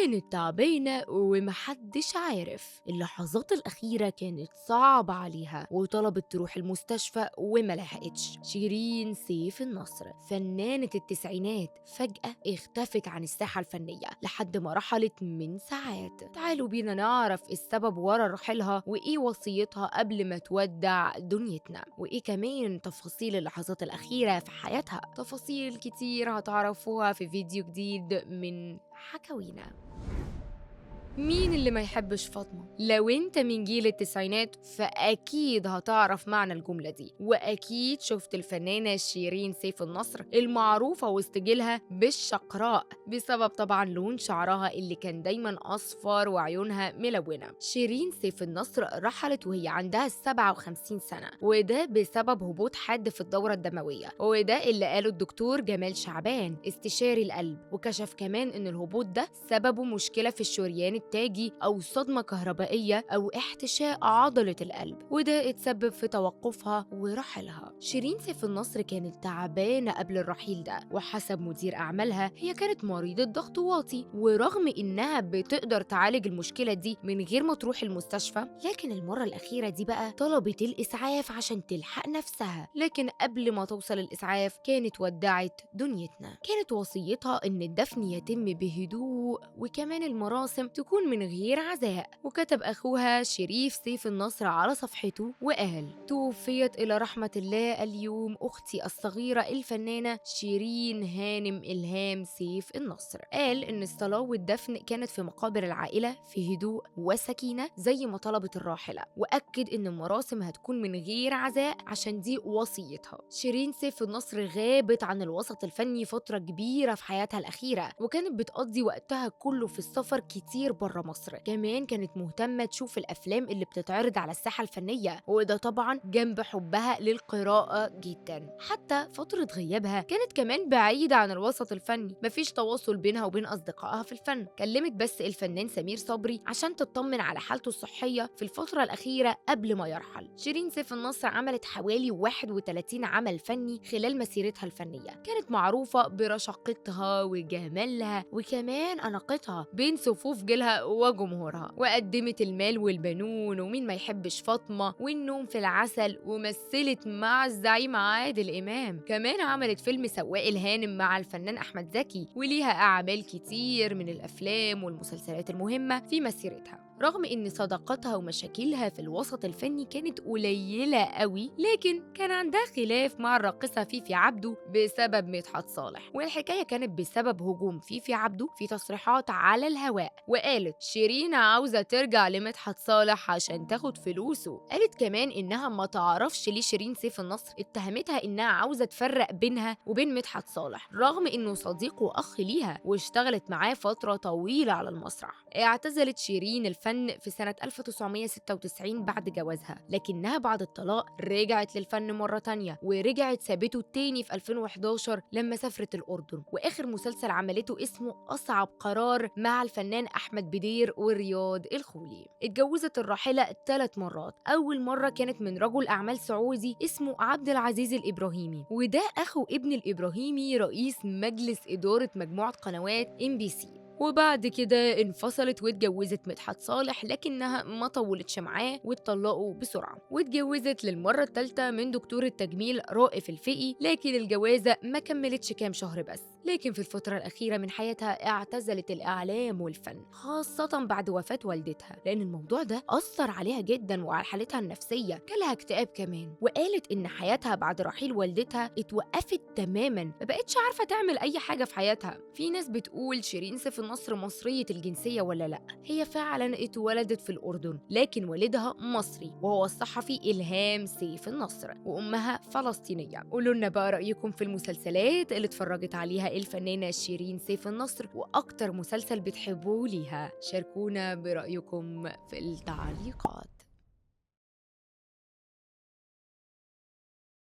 كانت تعبانة ومحدش عارف. اللحظات الأخيرة كانت صعبة عليها وطلبت تروح المستشفى وملحقتش. شيرين سيف النصر فنانة التسعينات فجأة اختفت عن الساحة الفنية لحد ما رحلت من ساعات. تعالوا بينا نعرف السبب ورا رحيلها وإيه وصيتها قبل ما تودع دنيتنا، وإيه كمان تفاصيل اللحظات الأخيرة في حياتها. تفاصيل كتير هتعرفوها في فيديو جديد من حكاوينا. مين اللي ما يحبش فاطمة؟ لو انت من جيل التسعينات فأكيد هتعرف معنى الجملة دي، وأكيد شفت الفنانة شيرين سيف النصر المعروفة وسط جيلها بالشقراء بسبب طبعا لون شعرها اللي كان دايما أصفر وعيونها ملونة. شيرين سيف النصر رحلت وهي عندها 57 سنة، وده بسبب هبوط حاد في الدورة الدموية، وده اللي قاله الدكتور جمال شعبان استشاري القلب، وكشف كمان ان الهبوط ده سببه مشكلة في الشريان التاجي أو صدمة كهربائية أو احتشاء عضلة القلب، وده اتسبب في توقفها ورحلها. شيرين سيف النصر كانت تعبانة قبل الرحيل ده، وحسب مدير أعمالها هي كانت مريضة ضغط واطي، ورغم إنها بتقدر تعالج المشكلة دي من غير ما تروح المستشفى، لكن المرة الأخيرة دي بقى طلبت الإسعاف عشان تلحق نفسها. لكن قبل ما توصل الإسعاف كانت ودعت دنيتنا. كانت وصيتها إن الدفن يتم بهدوء وكمان المراسم تكون من غير عزاء. وكتب أخوها شريف سيف النصر على صفحته وقال: توفيت إلى رحمة الله اليوم أختي الصغيرة الفنانة شيرين هانم إلهام سيف النصر. قال إن الصلاة والدفن كانت في مقابر العائلة في هدوء وسكينة زي ما طلبت الراحلة، وأكد إن المراسم هتكون من غير عزاء عشان دي وصيتها. شيرين سيف النصر غابت عن الوسط الفني فترة كبيرة في حياتها الأخيرة، وكانت بتقضي وقتها كله في السفر كتير بره مصر. كمان كانت مهتمة تشوف الأفلام اللي بتتعرض على الساحة الفنية، وده طبعا جنب حبها للقراءة جدا. حتى فترة غيابها كانت كمان بعيدة عن الوسط الفني، مفيش تواصل بينها وبين أصدقائها في الفن. كلمت بس الفنان سمير صبري عشان تطمن على حالته الصحية في الفترة الأخيرة قبل ما يرحل. شيرين سيف النصر عملت حوالي 31 عمل فني خلال مسيرتها الفنية. كانت معروفة برشاقتها وجمالها وكمان أناقتها بين صفوف جيلها وجمهورها، وقدمت المال والبنون ومين ما يحبش فاطمة والنوم في العسل، ومثلت مع الزعيم عادل إمام. كمان عملت فيلم سواق الهانم مع الفنان أحمد زكي، وليها أعمال كتير من الأفلام والمسلسلات المهمة في مسيرتها. رغم إن صداقتها ومشاكلها في الوسط الفني كانت قليلة قوي، لكن كان عندها خلاف مع الراقصة فيفي عبده بسبب مدحت صالح، والحكاية كانت بسبب هجوم فيفي عبده في تصريحات على الهواء. وقالت شيرين عاوزة ترجع لمدحت صالح عشان تاخد فلوسه. قالت كمان إنها ما تعرفش ليه شيرين سيف النصر اتهمتها إنها عاوزة تفرق بينها وبين مدحت صالح، رغم إنه صديق وأخ ليها واشتغلت معاه فترة طويلة على المسرح. اعتزلت شيرين الفن في سنة 1996 بعد جوازها، لكنها بعد الطلاق رجعت للفن مرة تانية، ورجعت سابته تاني في 2011 لما سافرت الأردن. وآخر مسلسل عملته اسمه أصعب قرار مع الفنان أحمد بدير ورياض الخولي. اتجوزت الراحلة 3 مرات. أول مرة كانت من رجل أعمال سعودي اسمه عبد العزيز الإبراهيمي، وده أخو ابن الإبراهيمي رئيس مجلس إدارة مجموعة قنوات MBC. وبعد كده انفصلت واتجوزت مدحت صالح، لكنها ما طولتش معاه واتطلقوا بسرعة. واتجوزت للمرة الثالثة من دكتور التجميل رائف الفقي، لكن الجوازة ما كملتش كام شهر بس. لكن في الفترة الأخيرة من حياتها اعتزلت الإعلام والفن، خاصة بعد وفاة والدتها، لأن الموضوع ده أثر عليها جدا وعلى حالتها النفسية، جالها اكتئاب كمان. وقالت إن حياتها بعد رحيل والدتها اتوقفت تماما، ما بقتش عارفة تعمل أي حاجة في حياتها. في ناس بتقول شيرين سيف النصر مصرية الجنسية ولا لأ. هي فعلا اتولدت في الأردن، لكن والدها مصري وهو الصحفي إلهام سيف النصر، وأمها فلسطينية. قولوا لنا بقى رأيكم في المسلسلات اللي اتفرجت عليها الفنانة شيرين سيف النصر، وأكتر مسلسل بتحبوه ليها. شاركونا برأيكم في التعليقات.